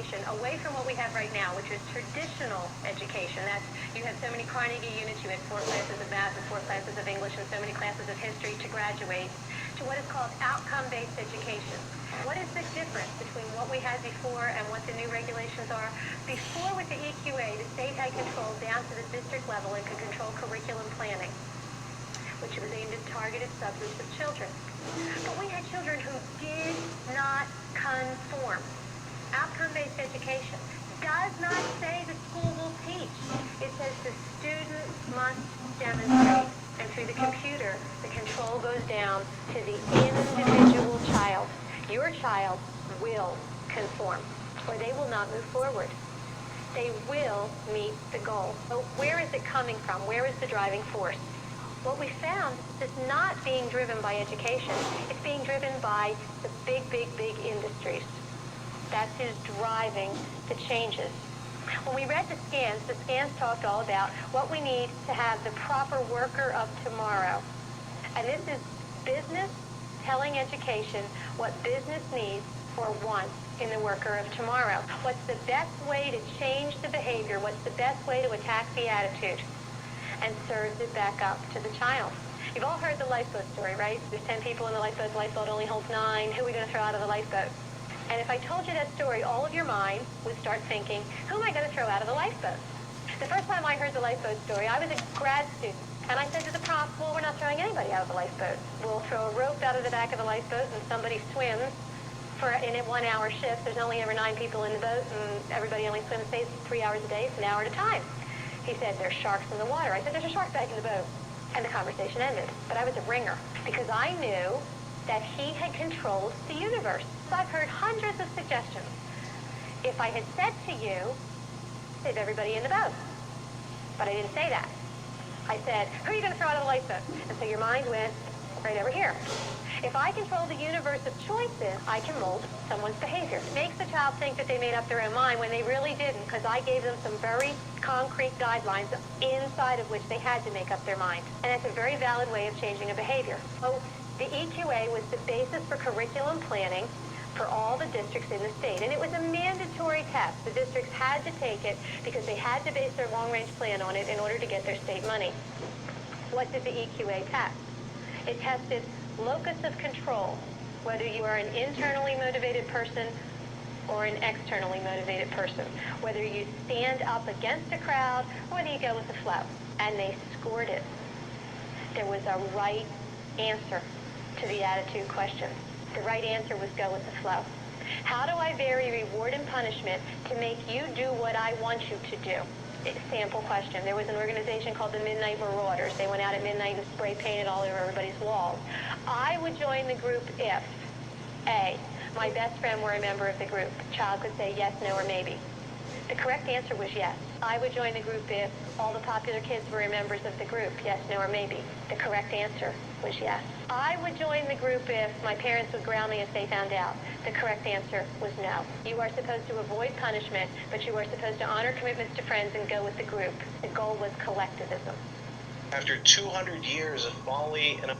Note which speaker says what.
Speaker 1: education away from what we have right now, which is traditional education. That's, you have so many Carnegie units, you had 4 classes of math and 4 classes of English and so many classes of history to graduate, to what is called outcome-based education. What is the difference between what we had before and what the new regulations are? Before, with the EQA, the state had control down to the district level and could control curriculum planning, which was aimed at targeted subgroups of children. But we had children who did not conform. Outcome-based education does not say the school will teach. It says the student must demonstrate. And through the computer, the control goes down to the individual child. Your child will conform, or they will not move forward. They will meet the goal. So where is it coming from? Where is the driving force? What we found is not being driven by education. It's being driven by the big industries. That's who's driving the changes. When we read the scans talked all about what we need to have the proper worker of tomorrow. And this is business telling education what business needs or wants in the worker of tomorrow. What's the best way to change the behavior? What's the best way to attack the attitude? And serves it back up to the child. You've all heard the lifeboat story, right? There's 10 people in the lifeboat only holds 9. Who are we going to throw out of the lifeboat? And if I told you that story, all of your mind would start thinking, who am I going to throw out of the lifeboat? The first time I heard the lifeboat story, I was a grad student. And I said to the prof, well, we're not throwing anybody out of the lifeboat. We'll throw a rope out of the back of the lifeboat and somebody swims in a 1-hour shift. There's only ever 9 people in the boat and everybody only swims 3 hours a day, it's an hour at a time. He said, there's sharks in the water. I said, there's a shark bag in the boat. And the conversation ended. But I was a ringer because I knew that he had controlled the universe. So I've heard hundreds of suggestions. If I had said to you, save everybody in the boat. But I didn't say that. I said, who are you going to throw out of the lifeboat? And so your mind went right over here. If I control the universe of choices, I can mold someone's behavior. It makes the child think that they made up their own mind when they really didn't, because I gave them some very concrete guidelines inside of which they had to make up their mind. And that's a very valid way of changing a behavior. So the EQA was the basis for curriculum planning for all the districts in the state. And it was a mandatory test. The districts had to take it because they had to base their long-range plan on it in order to get their state money. What did the EQA test? It tested locus of control, whether you are an internally motivated person or an externally motivated person, whether you stand up against a crowd or whether you go with the flow. And they scored it. There was a right answer to the attitude question. The right answer was go with the flow. How do I vary reward and punishment to make you do what I want you to do? Sample question. There was an organization called the Midnight Marauders. They went out at midnight and spray painted all over everybody's walls. I would join the group if, A, my best friend were a member of the group. The child could say yes, no, or maybe. The correct answer was yes. I would join the group if all the popular kids were members of the group. Yes, no, or maybe. The correct answer was yes. I would join the group if my parents would ground me if they found out. The correct answer was no. You are supposed to avoid punishment, but you are supposed to honor commitments to friends and go with the group. The goal was collectivism.
Speaker 2: After 200 years of folly and